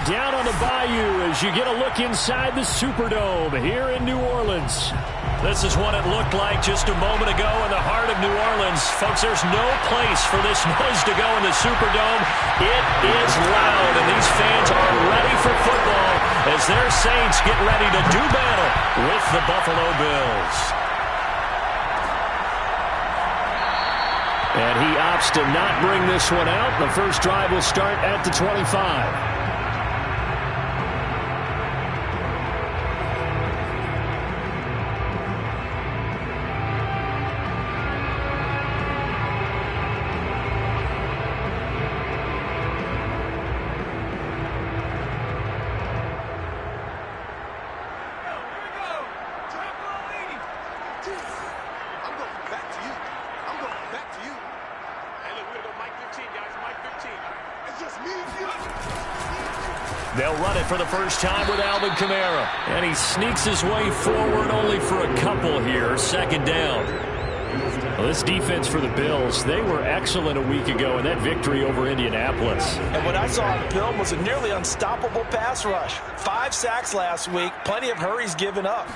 down on the Bayou as you get a look inside the Superdome here in New Orleans. This is what it looked like just a moment ago in the heart of New Orleans. Folks, there's no place for this noise to go in the Superdome. It is loud, and these fans are ready for football as their Saints get ready to do battle with the Buffalo Bills. And he opts to not bring this one out. The first drive will start at the 25. They'll run it for the first time with Alvin Kamara. And he sneaks his way forward only for a couple here. Second down. Well, this defense for the Bills, they were excellent a week ago in that victory over Indianapolis. And what I saw on film was a nearly unstoppable pass rush. 5 sacks last week, plenty of hurries given up.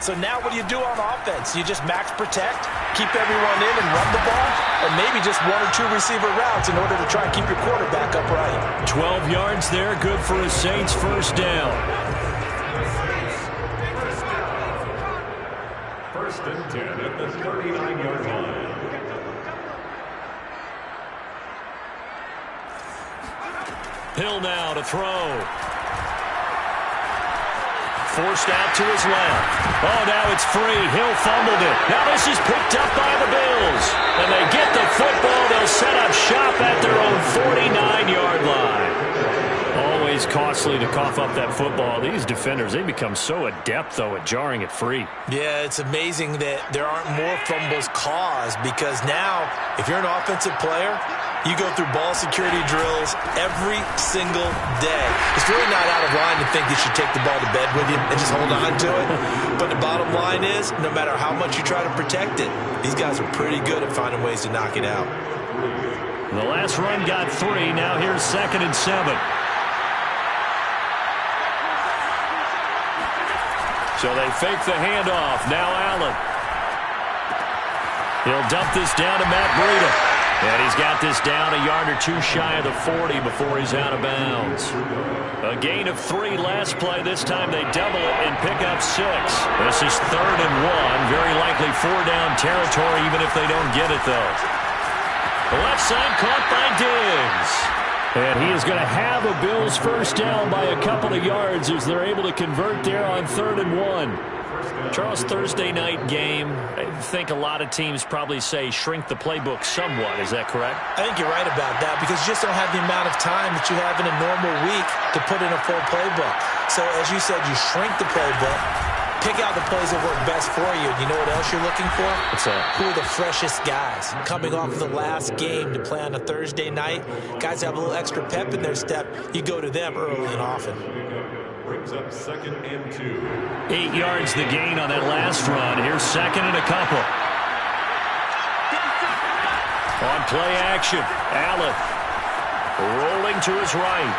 So now what do you do on offense? You just max protect, keep everyone in and run the ball, or maybe just 1 or 2 receiver routes in order to try and keep your quarterback upright. 12 yards there, good for a Saints first down. First and 10 at the 39-yard line. Hill now to throw. Forced out to his left. Oh, now it's free. Hill fumbled it. Now this is picked up by the Bills. And they get the football. They'll set up shop at their own 49-yard line. Always costly to cough up that football. These defenders, they become so adept, though, at jarring it free. Yeah, it's amazing that there aren't more fumbles caused because now, if you're an offensive player, you go through ball security drills every single day. It's really not out of line to think you should take the ball to bed with you and just hold on to it. But the bottom line is, no matter how much you try to protect it, these guys are pretty good at finding ways to knock it out. The last run got 3. Now here's 2nd and 7. So they fake the handoff. Now Allen. He'll dump this down to Matt Breida. And he's got this down a yard or 2 shy of the 40 before he's out of bounds. A gain of 3 last play. This time they double it and pick up 6. This is 3rd and 1. Very likely 4-down territory even if they don't get it, though. The left side caught by Diggs. And he is going to have a Bills first down by a couple of yards as they're able to convert there on 3rd and 1. Charles, Thursday night game, I think a lot of teams probably say shrink the playbook somewhat. Is that correct? I think you're right about that because you just don't have the amount of time that you have in a normal week to put in a full playbook. So as you said, you shrink the playbook, pick out the plays that work best for you. You know what else you're looking for? What's that? Who are the freshest guys coming off of the last game to play on a Thursday night? Guys have a little extra pep in their step. You go to them early and often. Brings up 2nd and 2. 8 yards the gain on that last run. Here's 2nd and a couple. On play action, Allen rolling to his right.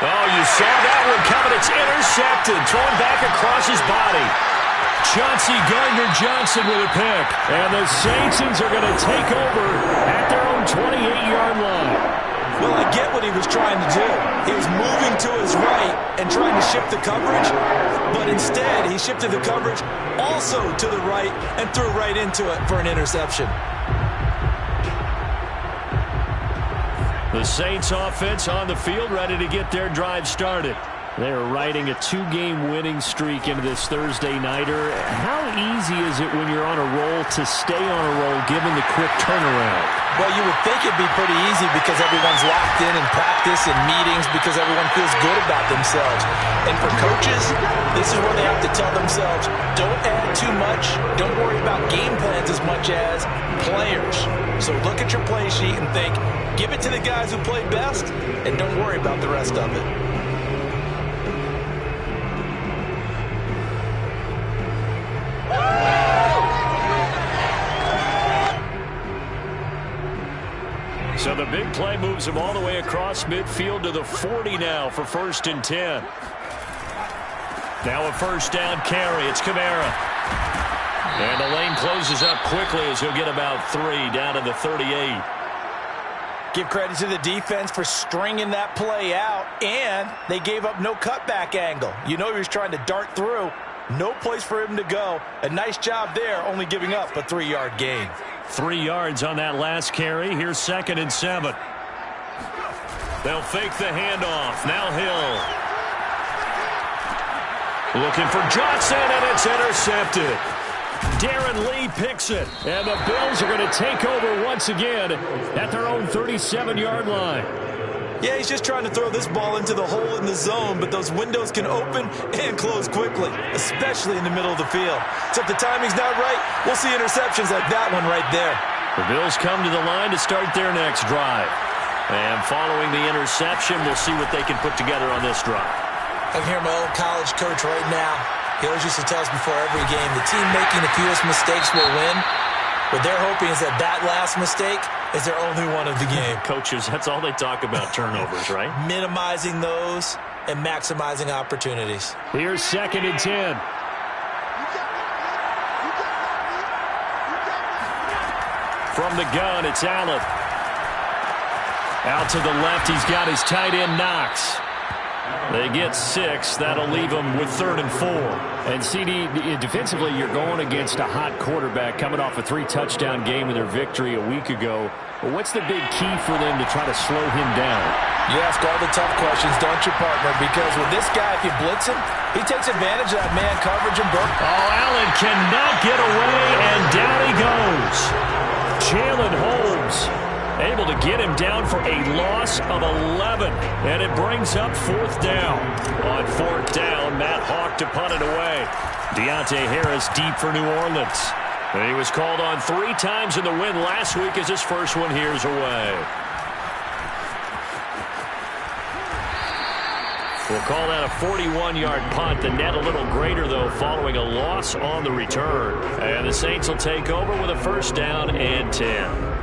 Oh, you saw that one coming. It's intercepted. Thrown back across his body. Chauncey Gardner-Johnson with a pick. And the Saints are going to take over at their own 28-yard line. Well, I get what he was trying to do. He was moving to his right and trying to shift the coverage, but instead he shifted the coverage also to the right and threw right into it for an interception. The Saints offense on the field, ready to get their drive started. They're riding a 2-game winning streak into this Thursday nighter. How easy is it when you're on a roll to stay on a roll given the quick turnaround? Well, you would think it'd be pretty easy because everyone's locked in practice and meetings because everyone feels good about themselves. And for coaches, this is where they have to tell themselves, don't add too much, don't worry about game plans as much as players. So look at your play sheet and think, give it to the guys who play best, and don't worry about the rest of it. So the big play moves him all the way across midfield to the 40 now for 1st and 10. Now a first down carry. It's Kamara. And the lane closes up quickly as he'll get about 3 down to the 38. Give credit to the defense for stringing that play out, and they gave up no cutback angle. You know he was trying to dart through. No place for him to go. A nice job there, only giving up a 3-yard gain. 3 yards on that last carry. Here's 2nd and 7. They'll fake the handoff. Now Hill. Looking for Johnson, and it's intercepted. Darren Lee picks it, and the Bills are going to take over once again at their own 37-yard line. Yeah, he's just trying to throw this ball into the hole in the zone, but those windows can open and close quickly, especially in the middle of the field. So if the timing's not right, we'll see interceptions like that one right there. The Bills come to the line to start their next drive. And following the interception, we'll see what they can put together on this drive. I can hear my old college coach right now. He always used to tell us before every game, the team making the fewest mistakes will win. What they're hoping is that last mistake is their only one of the game. Coaches, that's all they talk about, turnovers, right? Minimizing those and maximizing opportunities. Here's 2nd and 10. From the gun, it's Allen. Out to the left, he's got his tight end Knox. They get 6. That'll leave them with 3rd and 4. And CD, defensively, you're going against a hot quarterback coming off a 3-touchdown game in their victory a week ago. But what's the big key for them to try to slow him down? You ask all the tough questions, don't you, partner? Because with this guy, if you blitz him, he takes advantage of that man coverage and burn. Oh, Allen cannot get away, and down he goes. Jalen Holmes able to get him down for a loss of 11. And it brings up 4th down. On 4th down, Matt Hawk to punt it away. Deontay Harris deep for New Orleans. And he was called on 3 times in the win last week as his first one here's away. We'll call that a 41-yard punt. The net a little greater, though, following a loss on the return. And the Saints will take over with a 1st down and 10.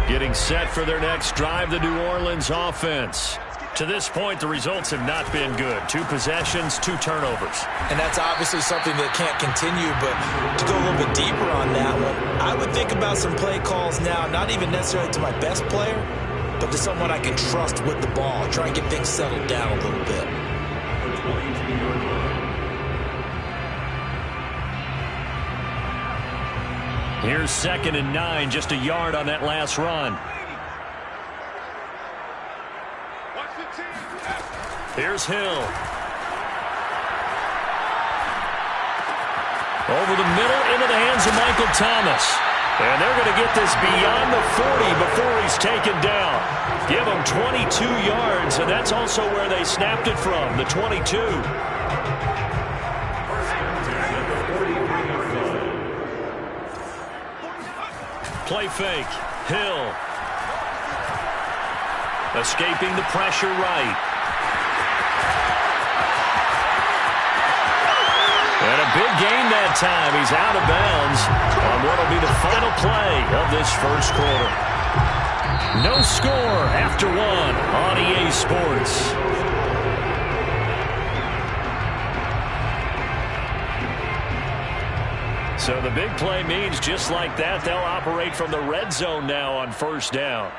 Getting set for their next drive, the New Orleans offense. To this point, the results have not been good. 2 possessions, 2 turnovers. And that's obviously something that can't continue, but to go a little bit deeper on that one, I would think about some play calls now, not even necessarily to my best player, but to someone I can trust with the ball. Try and get things settled down a little bit. Here's 2nd and 9, just a yard on that last run. Here's Hill. Over the middle, into the hands of Michael Thomas. And they're going to get this beyond the 40 before he's taken down. Give him 22 yards, and that's also where they snapped it from, the 22. Play fake. Hill. Escaping the pressure right. And a big gain that time. He's out of bounds on what will be the final play of this first quarter. No score after 1 on EA Sports. So the big play means just like that, they'll operate from the red zone now on 1st down.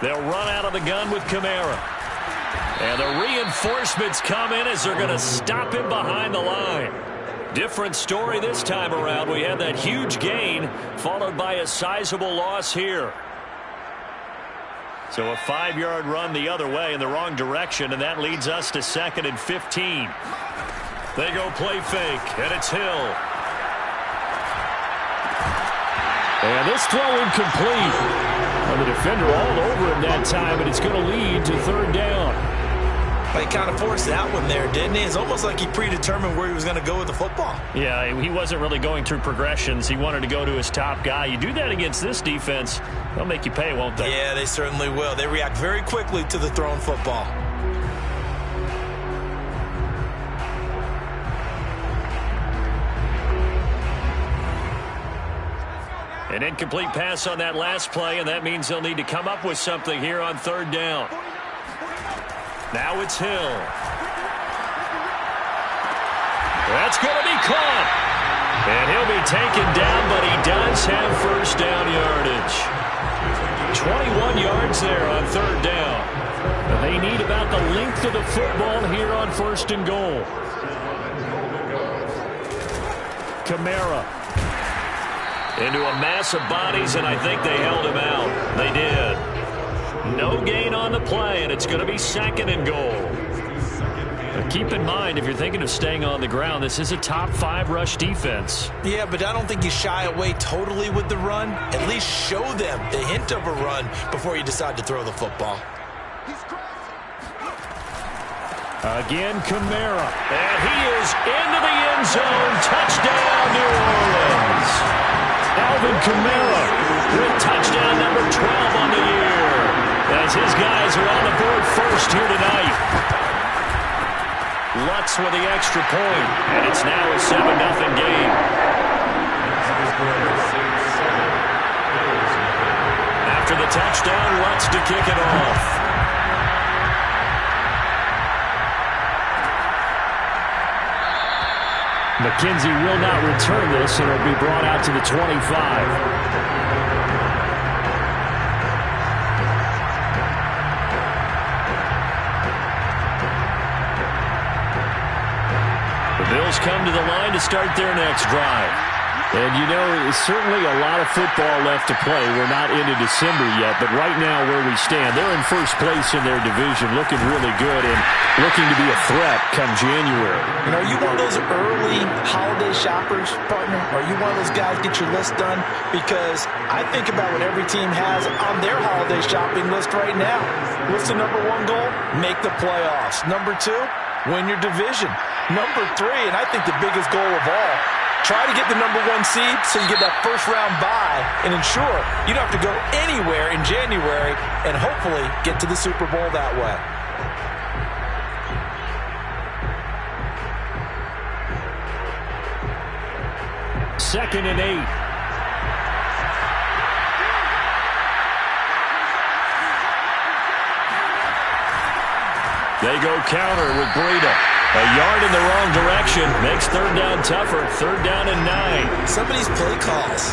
They'll run out of the gun with Kamara. And the reinforcements come in as they're going to stop him behind the line. Different story this time around. We had that huge gain followed by a sizable loss here. So a 5-yard run the other way in the wrong direction, and that leads us to 2nd and 15. They go play fake, and it's Hill. And this throw incomplete. And the defender all over him that time, and it's going to lead to 3rd down. But he kind of forced that one there, didn't he? It's almost like he predetermined where he was going to go with the football. Yeah, he wasn't really going through progressions. He wanted to go to his top guy. You do that against this defense, they'll make you pay, won't they? Yeah, they certainly will. They react very quickly to the thrown football. An incomplete pass on that last play, and that means they'll need to come up with something here on third down. Now it's Hill. That's going to be caught. And he'll be taken down, but he does have first down yardage. 21 yards there on third down. They need about the length of the football here on first and goal. Kamara. Into a mass of bodies, and I think they held him out. They did. No gain on the play, and it's going to be second and goal. Now keep in mind, if you're thinking of staying on the ground, this is a top 5 rush defense. Yeah, but I don't think you shy away totally with the run. At least show them the hint of a run before you decide to throw the football. Again, Kamara. And he is into the end zone. Touchdown, New Orleans. Alvin Kamara with touchdown number 12 on the year, as his guys are on the board first here tonight. Lutz with the extra point, and it's now a 7-0 game. After the touchdown, Lutz to kick it off. McKenzie will not return this, and it'll be brought out to the 25. The Bills come to the line to start their next drive. And, you know, there's certainly a lot of football left to play. We're not into December yet, but right now where we stand, they're in first place in their division, looking really good and looking to be a threat come January. And are you one of those early holiday shoppers, partner? Are you one of those guys get your list done? Because I think about what every team has on their holiday shopping list right now. What's the number 1 goal? Make the playoffs. Number 2, win your division. Number 3, and I think the biggest goal of all, try to get the number 1 seed so you get that first-round bye and ensure you don't have to go anywhere in January and hopefully get to the Super Bowl that way. Second and 8. They go counter with Breida. A yard in the wrong direction makes third down tougher. Third down and 9. Some of these play calls,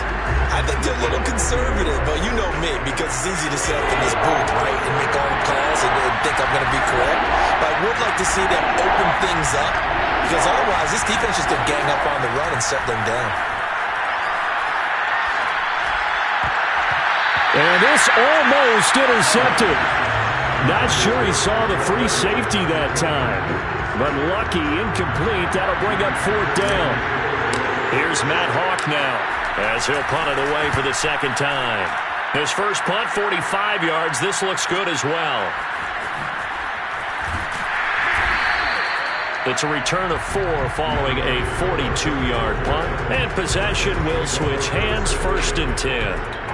I think they're a little conservative, but you know me, because it's easy to sit up in this booth, right, and make all the calls and think I'm going to be correct. But I would like to see them open things up, because otherwise this defense just going to gang up on the run and set them down. And this almost intercepted. Not sure he saw the free safety that time. But lucky, incomplete. That'll bring up fourth down. Here's Matt Hawk now as he'll punt it away for the second time. His first punt, 45 yards. This looks good as well. It's a return of 4 following a 42-yard punt. And possession will switch hands, first and 10.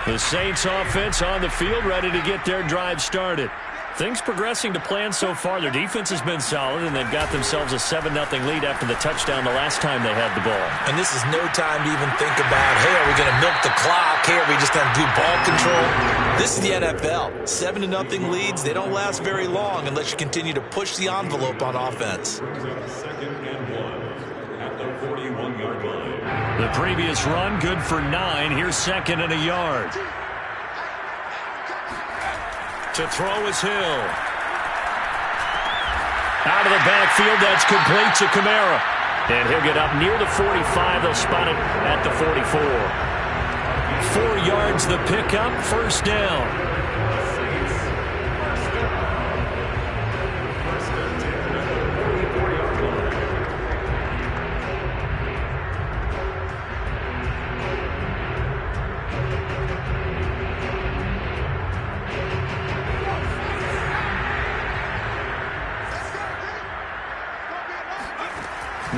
The Saints offense on the field, ready to get their drive started. Things progressing to plan so far. Their defense has been solid, and they've got themselves a 7-0 lead after the touchdown the last time they had the ball. And this is no time to even think about, hey, are we going to milk the clock? Hey, are we just going to do ball control? This is the NFL. 7-0 leads, they don't last very long unless you continue to push the envelope on offense. Second and 1 at the 41-yard line. The previous run, good for 9. Here's second and a yard. To throw is Hill. Out of the backfield, that's complete to Kamara. And he'll get up near the 45. They'll spot it at the 44. 4 yards the pickup, first down.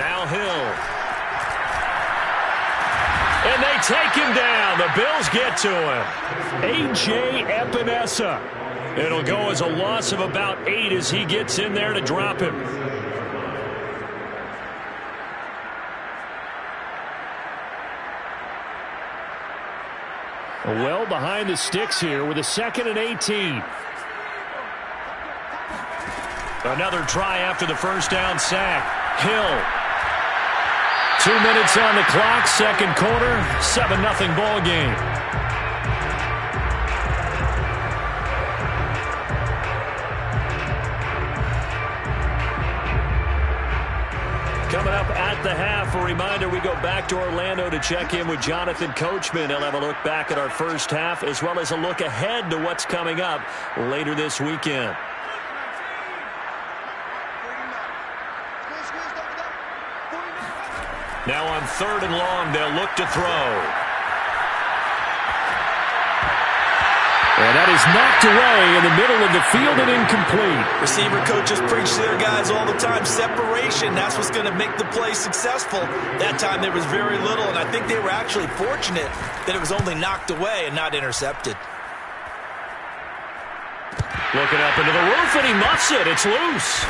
Now Hill. And they take him down. The Bills get to him. A.J. Epinesa. It'll go as a loss of about 8 as he gets in there to drop him. Well behind the sticks here with a 2nd and 18. Another try after the first down sack. Hill. 2 minutes on the clock, second quarter, 7-0 ball game. Coming up at the half, a reminder, we go back to Orlando to check in with Jonathan Coachman. He'll have a look back at our first half as well as a look ahead to what's coming up later this weekend. Now on 3rd and long, they'll look to throw. And that is knocked away in the middle of the field and incomplete. Receiver coaches preach to their guys all the time. Separation, that's what's going to make the play successful. That time there was very little, and I think they were actually fortunate that it was only knocked away and not intercepted. Looking up into the roof, and he muffs it. It's loose.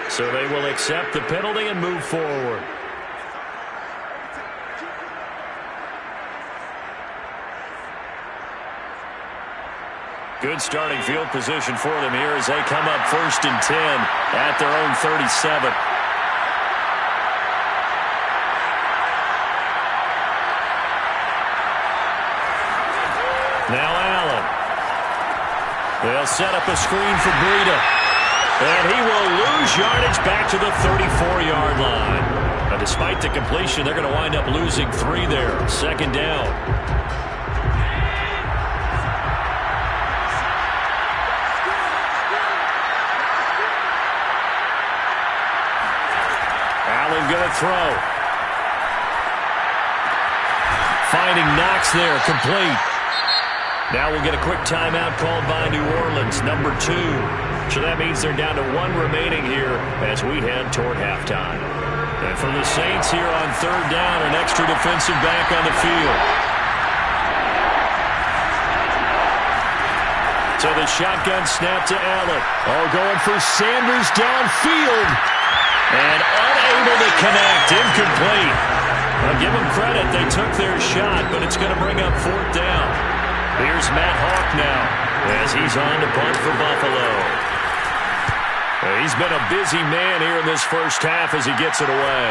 So they will accept the penalty and move forward. Good starting field position for them here as they come up 1st and 10 at their own 37. Now Allen. They'll set up a screen for Breida. And he will lose yardage back to the 34-yard line. Now, despite the completion, they're going to wind up losing 3 there. 2nd down. Going to throw. Finding Knox there, complete. Now we'll get a quick timeout called by New Orleans, number 2. So that means they're down to 1 remaining here as we head toward halftime. And for the Saints here on 3rd down, an extra defensive back on the field. So the shotgun snap to Allen. Oh, going for Sanders downfield. And unable to connect, incomplete. I'll give them credit, they took their shot, but it's going to bring up 4th down. Here's Matt Hawk now as he's on to punt for Buffalo. He's been a busy man here in this first half as he gets it away.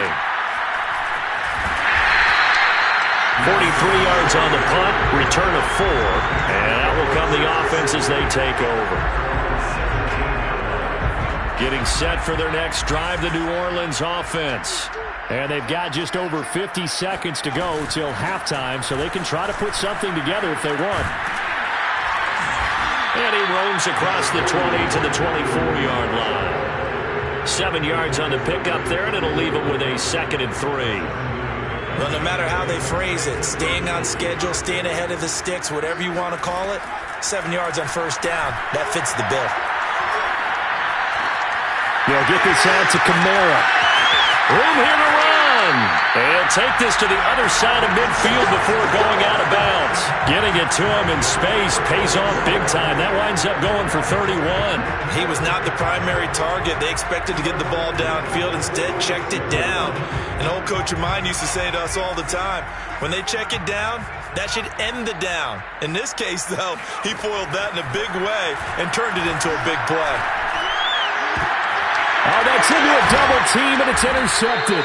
43 yards on the punt, return of 4, and that will come the offense as they take over. Getting set for their next drive, the New Orleans offense. And they've got just over 50 seconds to go till halftime, so they can try to put something together if they want. And he roams across the 20 to the 24-yard line. 7 yards on the pickup there, and it'll leave him with a 2nd and 3. Well, no matter how they phrase it, staying on schedule, staying ahead of the sticks, whatever you want to call it, 7 yards on 1st down, that fits the bill. They'll get this out to Kamara. Room here to run. And take this to the other side of midfield before going out of bounds. Getting it to him in space pays off big time. That winds up going for 31. He was not the primary target. They expected to get the ball downfield. Instead, checked it down. An old coach of mine used to say to us all the time, when they check it down, that should end the down. In this case, though, he foiled that in a big way and turned it into a big play. Oh, that's into a double team, and it's intercepted.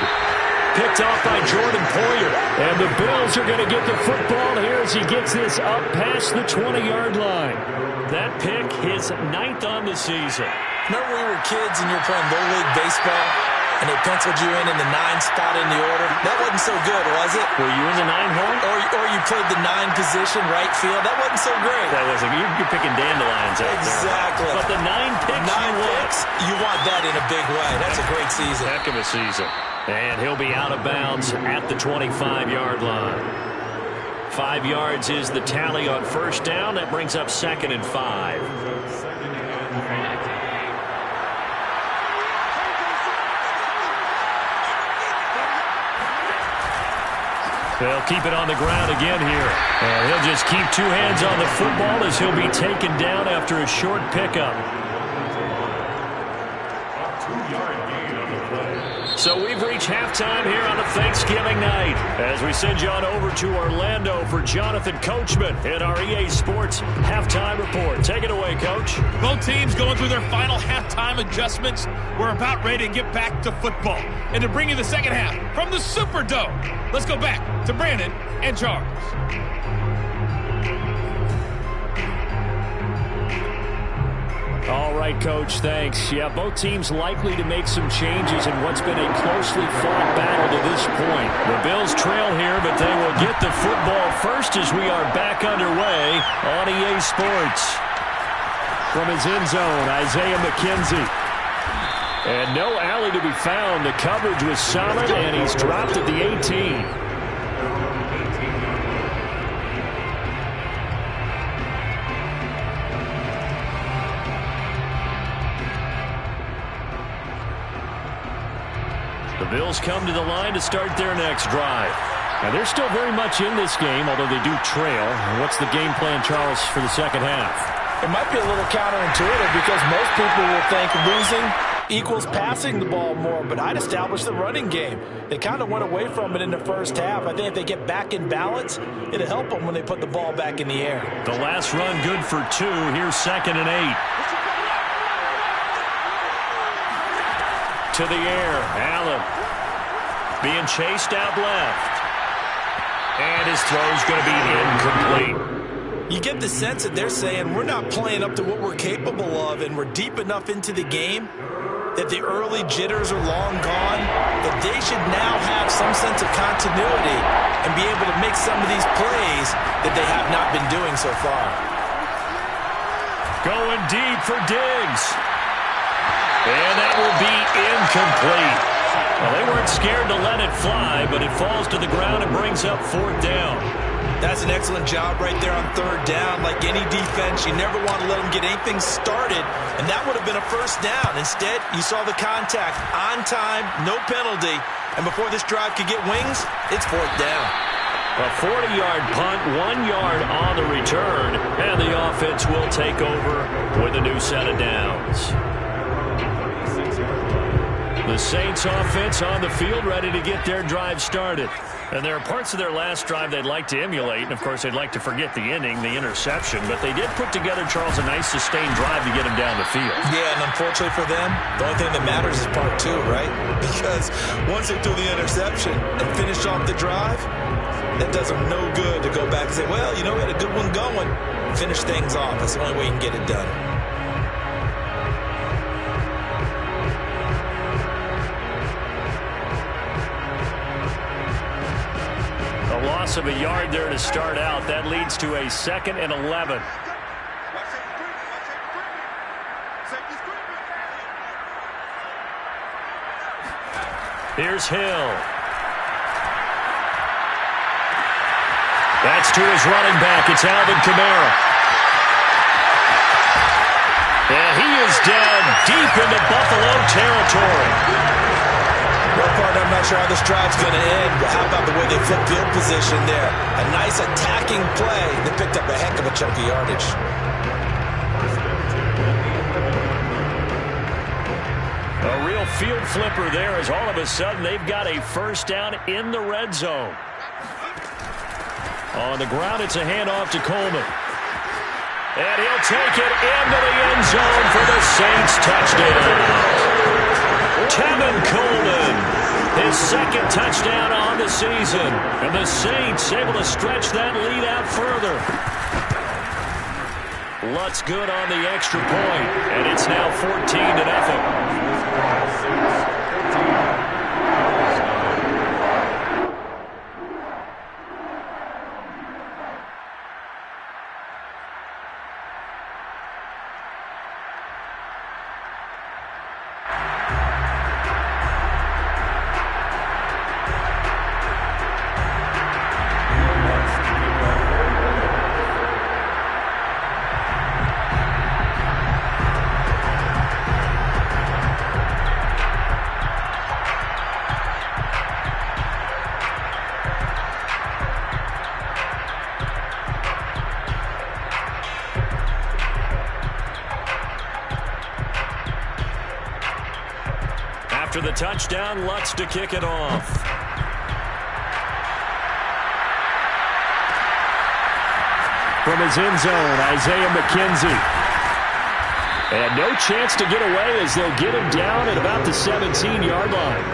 Picked off by Jordan Poyer. And the Bills are going to get the football here as he gets this up past the 20-yard line. That pick, his 9th on the season. Remember when we were kids and you were playing Little League Baseball, and they penciled you in the 9 spot in the order? That wasn't so good, was it? Were you in the 9 hole? Or you played the 9 position, right field? That wasn't so great. That wasn't. You're picking dandelions out exactly. there. But the 9 picks, you want that in a big way. That's a great season. Heck of a season. And he'll be out of bounds at the 25-yard line. 5 yards is the tally on 1st down. That brings up 2nd and 5. They'll keep it on the ground again here. And he'll just keep two hands on the football as he'll be taken down after a short pickup. So we've reached halftime here on a Thanksgiving night as we send you on over to Orlando for Jonathan Coachman in our EA Sports Halftime Report. Take it away, Coach. Both teams going through their final halftime adjustments. We're about ready to get back to football. And to bring you the second half from the Superdome, let's go back to Brandon and Charles. All right, Coach, thanks. Yeah, both teams likely to make some changes in what's been a closely fought battle to this point. The Bills trail here, but they will get the football first as we are back underway on EA Sports. From his end zone, Isaiah McKenzie. And no alley to be found. The coverage was solid, and he's dropped at the 18. The Bills come to the line to start their next drive. Now, they're still very much in this game, although they do trail. What's the game plan, Charles, for the second half? It might be a little counterintuitive because most people will think losing equals passing the ball more, but I'd establish the running game. They kind of went away from it in the first half. I think if they get back in balance, it'll help them when they put the ball back in the air. The last run good for 2. Here's 2nd and 8. To the air, Allen being chased out left. And his throw's going to be incomplete. You get the sense that they're saying we're not playing up to what we're capable of, and we're deep enough into the game that the early jitters are long gone, that they should now have some sense of continuity and be able to make some of these plays that they have not been doing so far. Going deep for Diggs. And that will be incomplete. Well, they weren't scared to let it fly, but it falls to the ground and brings up 4th down. That's an excellent job right there on 3rd down. Like any defense, you never want to let them get anything started, and that would have been a 1st down. Instead, you saw the contact on time, no penalty, and before this drive could get wings, it's 4th down. A 40-yard punt, 1 yard on the return, and the offense will take over with a new set of downs. The Saints offense on the field ready to get their drive started. And there are parts of their last drive they'd like to emulate. And, of course, they'd like to forget the inning, the interception. But they did put together, Charles, a nice sustained drive to get him down the field. Yeah, and unfortunately for them, the only thing that matters is part 2, right? Because once they threw the interception and finished off the drive, that does them no good to go back and say, well, you know, we had a good one going. Finish things off. That's the only way you can get it done. Loss of a yard there to start out. That leads to a 2nd and 11. Here's Hill. That's to his running back. It's Alvin Kamara. And he is down deep into Buffalo territory. Well, partner, I'm not sure how this drive's going to end, but how about the way they flip field position there? A nice attacking play that picked up a heck of a chunk of yardage. A real field flipper there as all of a sudden they've got a 1st down in the red zone. On the ground, it's a handoff to Coleman. And he'll take it into the end zone for the Saints touchdown. Tevin Coleman, his 2nd touchdown on the season. And the Saints able to stretch that lead out further. Lutz good on the extra point, and it's now 14-0. After the touchdown, Lutz to kick it off. From his end zone, Isaiah McKenzie. And no chance to get away as they'll get him down at about the 17-yard line.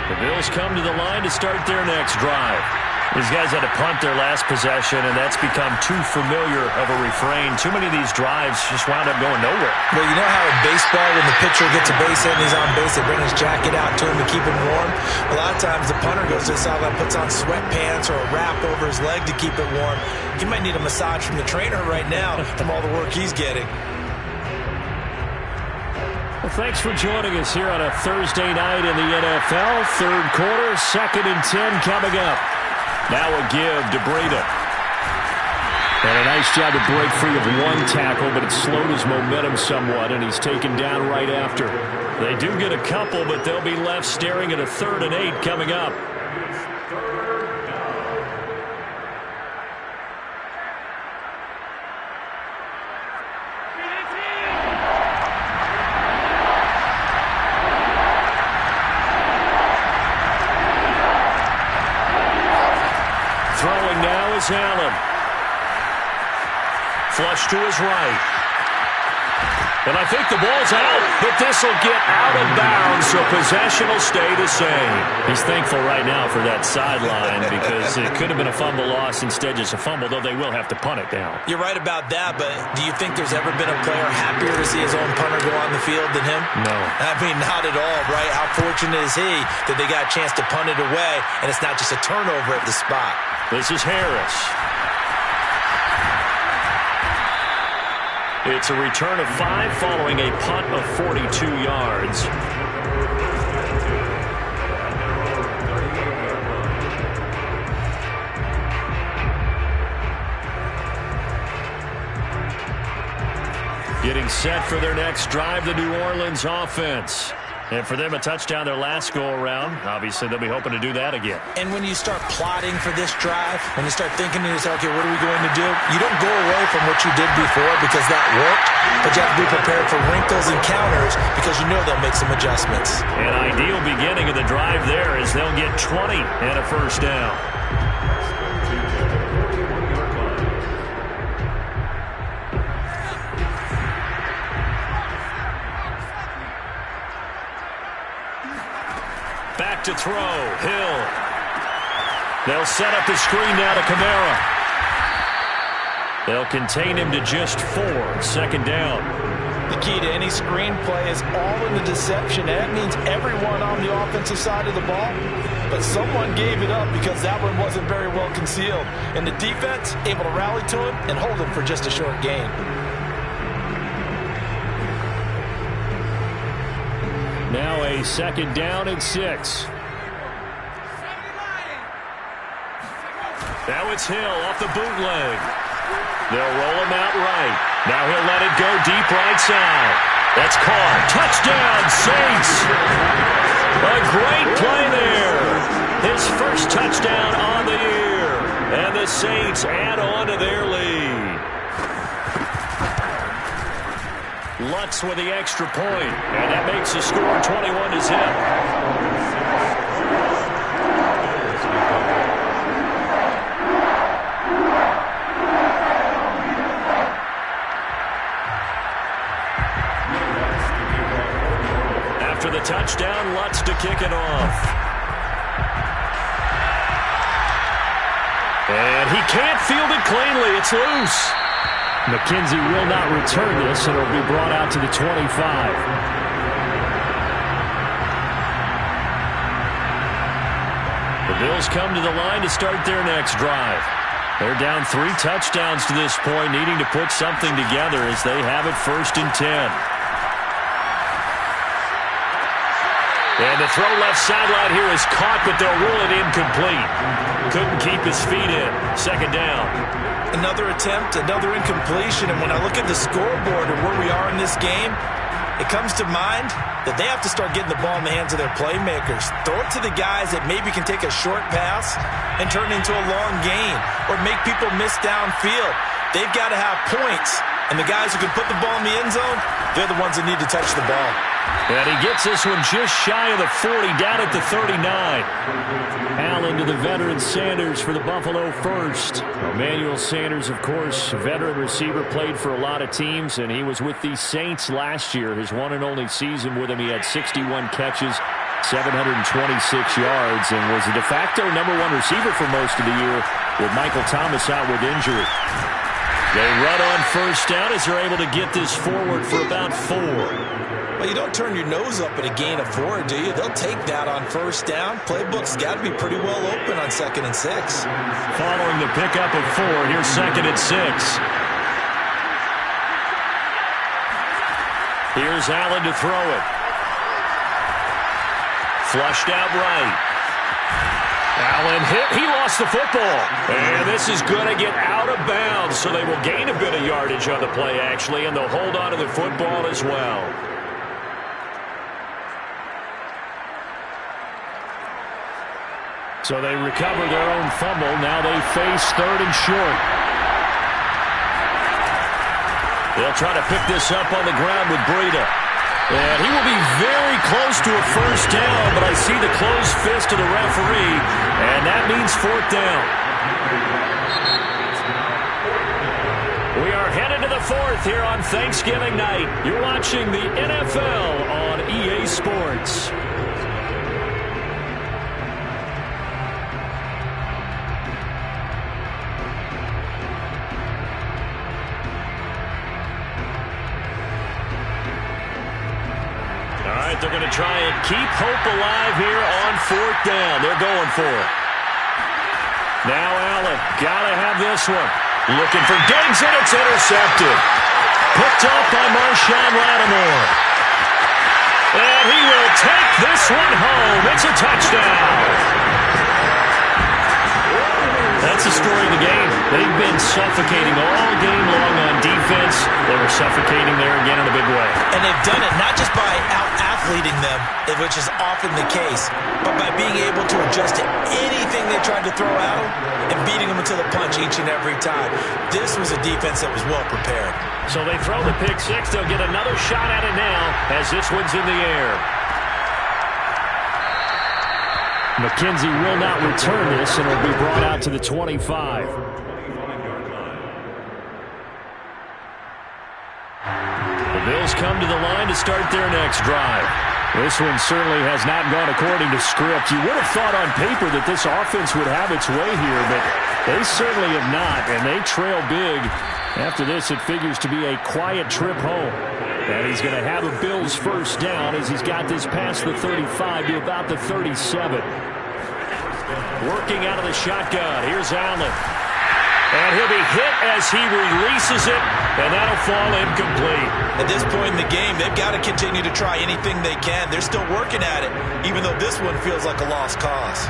The Bills come to the line to start their next drive. These guys had to punt their last possession, and that's become too familiar of a refrain. Too many of these drives just wound up going nowhere. Well, you know how in baseball, when the pitcher gets a base hit and he's on base, they bring his jacket out to him to keep him warm? A lot of times the punter goes to the sideline, puts on sweatpants or a wrap over his leg to keep it warm. He might need a massage from the trainer right now from all the work he's getting. Well, thanks for joining us here on a Thursday night in the NFL. Third quarter, 2nd and 10 coming up. Now a give to Breida. And a nice job to break free of one tackle, but it slowed his momentum somewhat, and he's taken down right after. They do get a couple, but they'll be left staring at a 3rd and 8 coming up. Throwing now is Allen. Flush to his right. And I think the ball's out, but this will get out of bounds, so possession will stay the same. He's thankful right now for that sideline because it could have been a fumble loss, instead just a fumble, though they will have to punt it down. You're right about that, but do you think there's ever been a player happier to see his own punter go on the field than him? No. I mean, not at all, right? How fortunate is he that they got a chance to punt it away, and it's not just a turnover at the spot. This is Harris. It's a return of 5 following a punt of 42 yards. Getting set for their next drive, the New Orleans offense. And for them, a touchdown their last go-around. Obviously, they'll be hoping to do that again. And when you start plotting for this drive, when you start thinking to yourself, okay, what are we going to do? You don't go away from what you did before because that worked, but you have to be prepared for wrinkles and counters because you know they'll make some adjustments. An ideal beginning of the drive there is they'll get 20 and a first down. Back to throw, Hill. They'll set up the screen now to Kamara. They'll contain him to just 4, 2nd down. The key to any screen play is all in the deception. That means everyone on the offensive side of the ball, but someone gave it up because that one wasn't very well concealed. And the defense able to rally to him and hold him for just a short gain. Now a 2nd down and 6. Now it's Hill off the bootleg. They'll roll him out right. Now he'll let it go deep right side. That's caught. Touchdown, Saints. A great play there. His first touchdown on the year. And the Saints add on to their lead. Lutz with the extra point, and that makes the score 21-0. After the touchdown, Lutz to kick it off. And he can't field it cleanly. It's loose. McKenzie will not return this, and it'll be brought out to the 25. The Bills come to the line to start their next drive. They're down 3 touchdowns to this point, needing to put something together as they have it 1st and 10. And the throw left sideline here is caught, but they'll rule it incomplete. Couldn't keep his feet in. 2nd down. Another attempt, another incompletion, and when I look at the scoreboard and where we are in this game, it comes to mind that they have to start getting the ball in the hands of their playmakers. Throw it to the guys that maybe can take a short pass and turn it into a long gain or make people miss downfield. They've got to have points, and the guys who can put the ball in the end zone, they're the ones that need to touch the ball. And he gets this one just shy of the 40, down at the 39. Allen to the veteran Sanders for the Buffalo first. Emmanuel Sanders, of course, a veteran receiver, played for a lot of teams, and he was with the Saints last year. His one and only season with him, he had 61 catches, 726 yards, and was a de facto #1 receiver for most of the year with Michael Thomas out with injury. They run on first down as they're able to get this forward for about 4. Well, you don't turn your nose up at a gain of 4, do you? They'll take that on first down. Playbook's got to be pretty well open on 2nd and 6. Following the pickup of 4, here's 2nd and 6. Here's Allen to throw it. Flushed out right. Allen hit. He lost the football. And this is going to get out of bounds, so they will gain a bit of yardage on the play, actually, and they'll hold on to the football as well. So they recover their own fumble. Now they face 3rd and short. They'll try to pick this up on the ground with Breida. And he will be very close to a first down, but I see the closed fist of the referee, and that means 4th down. We are headed to the 4th here on Thanksgiving night. You're watching the NFL on EA Sports. They're going to try and keep hope alive here on 4th down. They're going for it. Now Allen, got to have this one. Looking for Diggs, and it's intercepted. Picked up by Marshawn Lattimore. And he will take this one home. It's a touchdown. That's the story of the game. They've been suffocating all game long on defense. They were suffocating there again in a big way. And they've done it not just by out-athleting them, which is often the case, but by being able to adjust to anything they tried to throw at them and beating them until the punch each and every time. This was a defense that was well prepared. So they throw the pick 6. They'll get another shot at it now as this one's in the air. McKenzie will not return this, and it'll be brought out to the 25. The Bills come to the line to start their next drive. This one certainly has not gone according to script. You would have thought on paper that this offense would have its way here, but they certainly have not, and they trail big. After this, it figures to be a quiet trip home. And he's going to have a Bills first down as he's got this past the 35 to about the 37. Working out of the shotgun. Here's Allen. And he'll be hit as he releases it, and that'll fall incomplete. At this point in the game, they've got to continue to try anything they can. They're still working at it, even though this one feels like a lost cause.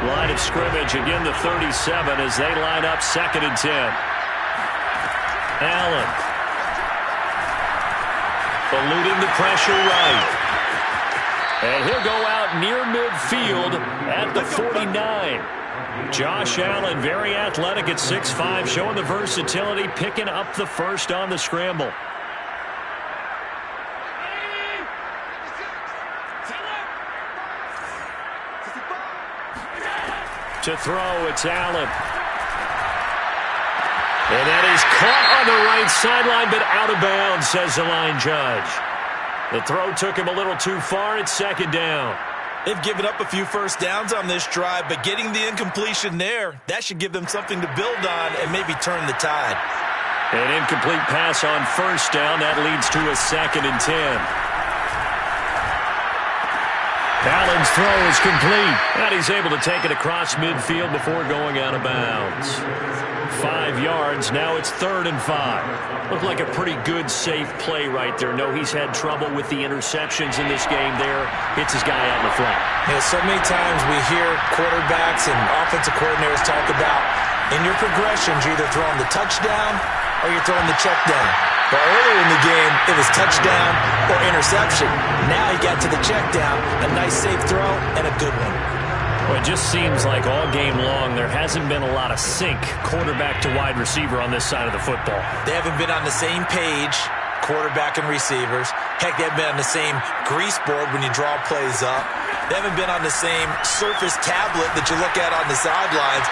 Line of scrimmage, again the 37 as they line up 2nd and 10. Allen. Eluding the pressure right. And he'll go out near midfield at the 49. Josh Allen, very athletic at 6'5", showing the versatility, picking up the first on the scramble. To throw, it's Allen. And that is caught on the right sideline, but out of bounds, says the line judge. The throw took him a little too far. It's 2nd down. They've given up a few first downs on this drive, but getting the incompletion there, that should give them something to build on and maybe turn the tide. An incomplete pass on first down. That leads to a 2nd and 10. Allen's throw is complete. And he's able to take it across midfield before going out of bounds. 5 yards. Now it's 3rd and 5. Looked like a pretty good, safe play right there. No, he's had trouble with the interceptions in this game there. Hits his guy out in the front. Yeah, so many times we hear quarterbacks and offensive coordinators talk about in your progressions, you're either throwing the touchdown or you're throwing the check down. But earlier in the game, it was touchdown or interception. Now he got to the check down, a nice safe throw, and a good one. Well, it just seems like all game long there hasn't been a lot of sync quarterback to wide receiver on this side of the football. They haven't been on the same page, quarterback and receivers. Heck, they haven't been on the same grease board when you draw plays up. They haven't been on the same Surface tablet that you look at on the sidelines.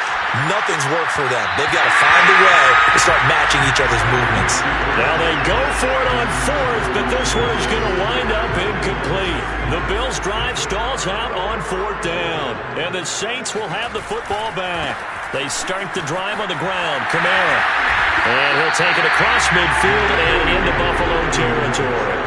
Nothing's worked for them. They've got to find a way to start matching each other's movements. Now they go for it on 4th, but this one's going to wind up incomplete. The Bills' drive stalls out on 4th down, and the Saints will have the football back. They start the drive on the ground. Kamara. And he'll take it across midfield and into Buffalo territory.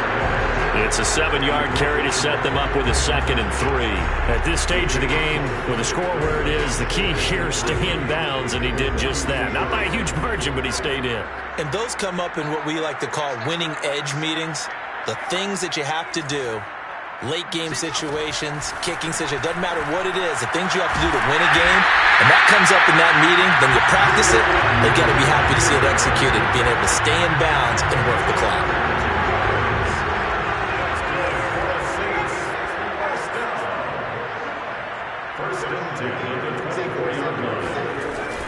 It's a 7-yard carry to set them up with a 2nd and 3. At this stage of the game, with the score where it is, the key here is stay in bounds, and he did just that. Not by a huge margin, but he stayed in. And those come up in what we like to call winning edge meetings. The things that you have to do, late game situations, kicking situations, doesn't matter what it is, the things you have to do to win a game, and that comes up in that meeting, then you practice it, they've got to be happy to see it executed, being able to stay in bounds and work the clock.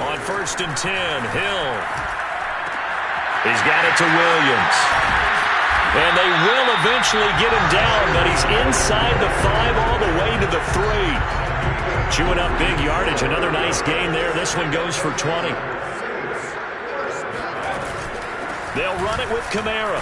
On 1st and 10, Hill. He's got it to Williams. And they will eventually get him down, but he's inside the 5 all the way to the 3. Chewing up big yardage. Another nice gain there. This one goes for 20. They'll run it with Kamara.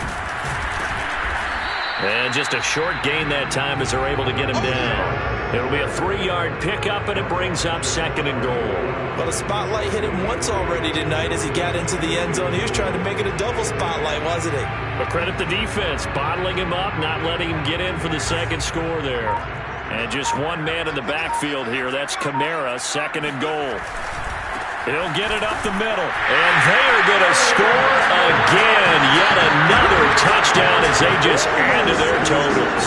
And just a short gain that time as they're able to get him down. It'll be a 3-yard pickup, and it brings up 2nd and goal. Well, the spotlight hit him once already tonight as he got into the end zone. He was trying to make it a double spotlight, wasn't he? But credit the defense, bottling him up, not letting him get in for the 2nd score there. And just one man in the backfield here. That's Kamara, 2nd and goal. He'll get it up the middle. And they are going to score again. Yet another touchdown as they just add to their totals.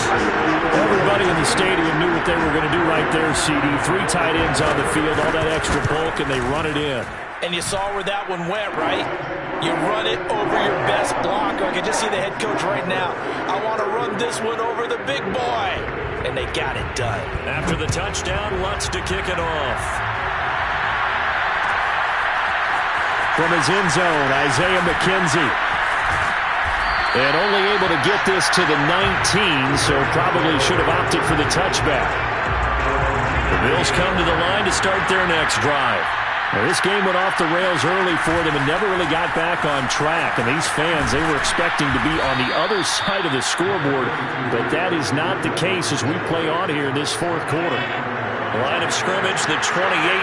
Everybody in the stadium knew what they were going to do right there, CD. 3 tight ends on the field, all that extra bulk, and they run it in. And you saw where that one went, right? You run it over your best blocker. I can just see the head coach right now. I want to run this one over the big boy. And they got it done. After the touchdown, Lutz to kick it off. From his end zone, Isaiah McKenzie. And only able to get this to the 19, so probably should have opted for the touchback. The Bills come to the line to start their next drive. Now, this game went off the rails early for them and never really got back on track. And these fans, they were expecting to be on the other side of the scoreboard, but that is not the case as we play on here in this 4th quarter. Line of scrimmage, the 28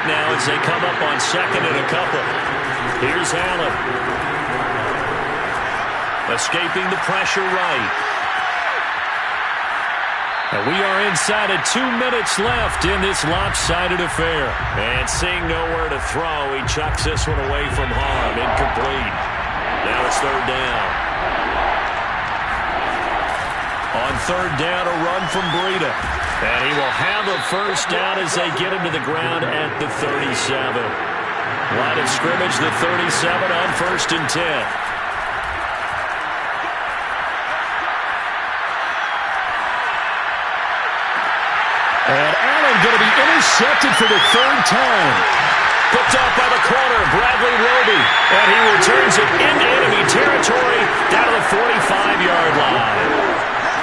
now as they come up on 2nd and a couple. Here's Allen. Escaping the pressure right. And we are inside of 2 minutes left in this lopsided affair. And seeing nowhere to throw, he chucks this one away from harm. Incomplete. Now it's 3rd down. On 3rd down, a run from Breida. And he will have a 1st down as they get him to the ground at the 37. Line of scrimmage, the 37 on 1st and 10. And Allen going to be intercepted for the 3rd time. Picked off by the corner, Bradley Roby. And he returns it into enemy territory down to the 45-yard line.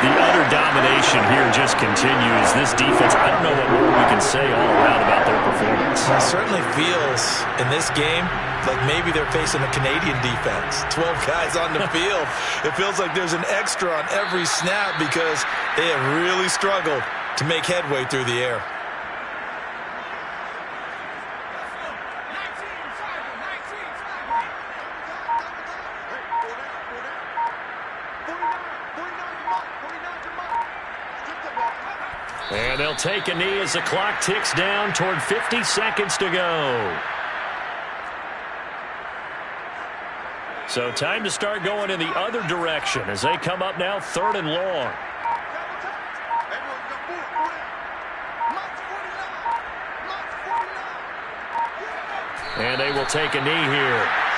The utter domination here just continues. This defense, I don't know what more we can say all around about their performance. It certainly feels in this game like maybe they're facing a Canadian defense. 12 guys on the field. It feels like there's an extra on every snap because they have really struggled to make headway through the air. And And they'll take a knee as the clock ticks down toward 50 seconds to go. So time to start going in the other direction as they come up now 3rd and long. And they will take a knee here.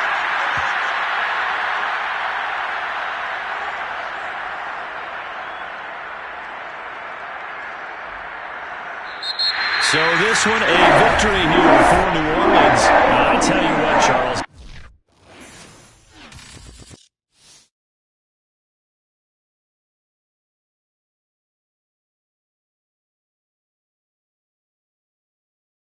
So this one, a victory here for New Orleans. I tell you what, Charles,